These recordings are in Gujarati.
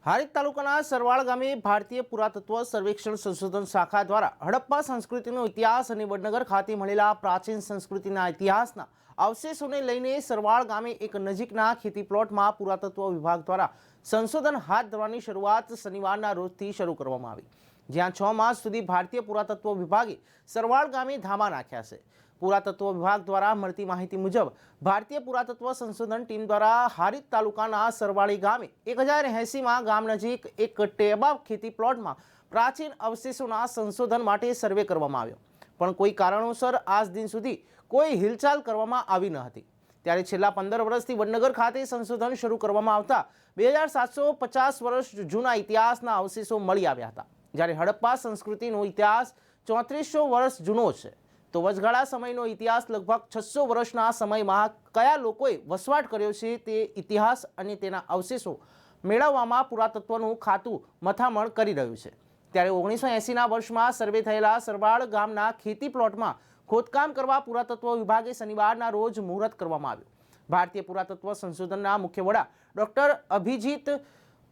હારીજ તાલુકાના સરવાળ ગામે ભારતીય પુરાતત્વ સર્વેક્ષણ સંશોધન શાખા દ્વારા હડપ્પા સંસ્કૃતિનો ઇતિહાસ અને વડનગર ખાતે મળેલા પ્રાચીન સંસ્કૃતિના ઇતિહાસના અવશેષોને લઈને સરવાળ ગામે એક નજીકના ખેતી પ્લોટમાં પુરાતત્વ વિભાગ દ્વારા સંશોધન હાથ ધરવાની શરૂઆત શનિવારના રોજથી શરૂ કરવામાં આવી, જ્યાં 6 માસ સુધી ભારતીય પુરાતત્વ વિભાગે સરવાળ ગામે ધામા નાખ્યા છે। પુરાતત્વ વિભાગ દ્વારા મળતી માહિતી મુજબ ભારતીય પુરાતત્વ સંશોધન ટીમ દ્વારા હારીજ તાલુકાના સરવાળી ગામે 1080માં ગામ નજીક એક ટેબા ખેતી પ્લોટમાં પ્રાચીન અવશેષોના સંશોધન માટે સર્વે કરવામાં આવ્યો, પણ કોઈ કારણોસર આજ દિન સુધી કોઈ હિલચાલ કરવામાં આવી ન હતી। ત્યારે છેલ્લા 15 વર્ષથી વડનગર ખાતે સંશોધન શરૂ કરવામાં આવતા 2750 વર્ષ જૂના ઇતિહાસના અવશેષો મળી આવ્યા હતા, જ્યારે હડપ્પા સંસ્કૃતિનો ઇતિહાસ 3400 વર્ષ જૂનો છે। તો વચગાળા સમયનો ઇતિહાસ લગભગ 600 વર્ષના સમયમાં કયા લોકોએ વસવાટ કર્યો છે તે ઇતિહાસ અને તેના અવશેષો મેળવવામાં પુરાતત્વનું ખાતું મથામણ કરી રહ્યું છે। ત્યારે 1980ના વર્ષમાં સર્વે થયેલા સરવાળ ગામના ખેતી પ્લોટમાં ખોદકામ કરવા પુરાતત્વ વિભાગે શનિવારના રોજ મુહૂર્ત કરવામાં આવ્યું। ભારતીય પુરાતત્વ સંશોધનના મુખ્ય વડા ડોક્ટર અભિજીત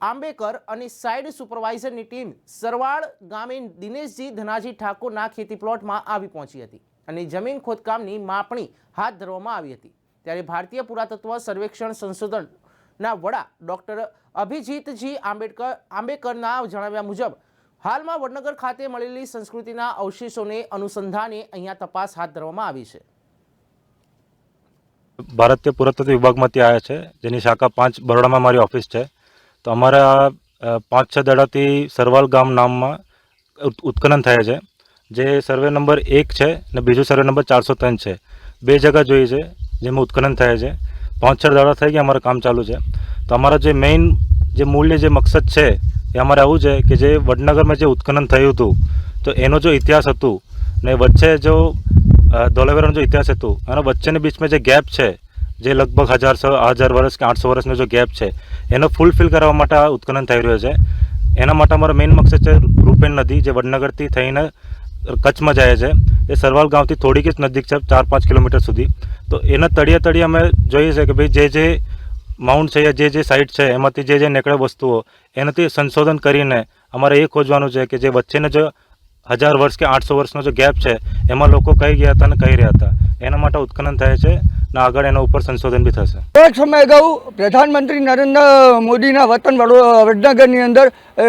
આંબેકર અને સાઇડ સુપરવાઇઝરની ટીમ સરવાળ ગામે દિનેશજી ધનાજી ઠાકોરના ખેતી પ્લોટમાં આવી પહોંચી હતી અને જમીન ખોદકામની માપણી હાથ ધરવામાં આવી હતી। ત્યારે ભારતીય પુરાતત્વ સર્વેક્ષણ સંશોધનના વડા ડોક્ટર અભિજીતજી આંબેકરના જણાવ્યા મુજબ હાલમાં વડનગર ખાતે મળેલી સંસ્કૃતિના અવશેષોને અનુસંધાને અહીંયા તપાસ હાથ ધરવામાં આવી છે। ભારતીય પુરાતત્વ વિભાગમાંથી આવ્યા છે, જેની શાખા 5 બરોડામાં મારી ઓફિસ છે। તો અમારા 5-6 દાડાથી સરવાલ ગામ નામમાં ઉત્ખનન થયા છે, જે સર્વે નંબર 1 છે ને બીજું સર્વે નંબર 403 છે। 2 જગ્યા જોઈ છે જેમાં ઉત્ખનન થયા છે। 5-6 દાડા થઈ ગયા અમારું કામ ચાલુ છે। તો અમારા જે મેઇન જે મૂલ્ય જે મકસદ છે એ અમારે આવું છે કે જે વડનગરમાં જે ઉત્ખનન થયું હતું તો એનો જો ઇતિહાસ હતું ને વચ્ચે જો ધોલાવીરાનો જો ઇતિહાસ હતું અને વચ્ચેની બીચમાં જે ગેપ છે જે લગભગ 1000 વર્ષ કે 800 વર્ષનો જો ગેપ છે એનો ફૂલફિલ કરવા માટે આ ઉત્ખનન થઈ રહ્યો છે। એના માટે અમારો મેઇન મકસદ છે રૂપેણ નદી જે વડનગરથી થઈને કચ્છમાં જાય છે, એ સરવાલ ગામથી થોડીક જ નજીક છે, 4-5 કિલોમીટર સુધી। તો એના તળિયે અમે જોઈએ છે કે ભાઈ જે માઉન્ટ છે યા જે સાઇટ છે એમાંથી જે નીકળે વસ્તુઓ એનાથી સંશોધન કરીને અમારે એ ખોજવાનું છે કે જે વચ્ચેનો જો 1000 વર્ષ કે 800 વર્ષનો જો ગેપ છે એમાં લોકો કઈ ગયા હતા અને કઈ રહ્યા હતા, એના માટે ઉત્ખનન થાય છે ને આગળ એના ઉપર સંશોધન બી થશે। એક સમય અગાઉ પ્રધાનમંત્રી નરેન્દ્ર મોદીના વતન વડનગરની અંદર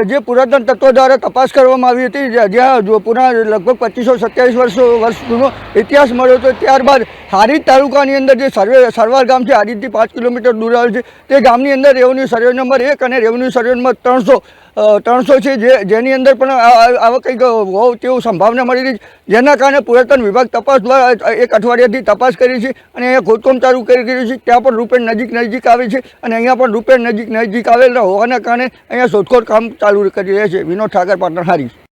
જે પુરાતન તત્વો દ્વારા તપાસ કરવામાં આવી હતી, જ્યાં પુરા લગભગ 2527 વર્ષ જૂનો ઇતિહાસ મળ્યો હતો। ત્યારબાદ હારીજ તાલુકાની અંદર જે સરવાળ ગામ છે, હારીજથી 5 કિલોમીટર દૂર આવે છે, તે ગામની અંદર રેવન્યુ સર્વે નંબર 1 અને રેવન્યુ સર્વે નંબર 300 છે, જેની અંદર પણ આવા કંઈક હોવ તેવું સંભાવના મળી રહી છે, જેના કારણે પુરાતન વિભાગ તપાસ દ્વારા 1 અઠવાડિયાથી તપાસ કરી છે અને અહીંયા ખોદકામ ચાલુ કરી રહ્યું છે। ત્યાં પણ રૂપેણ નજીક આવે છે અને અહીંયા પણ રૂપેણ નજીક આવેલા હોવાના કારણે અહીંયા શોધખોળ કામ ચાલુ કરી રહ્યા છે। વિનોદ ઠાકર, પાટણ, હારીજ।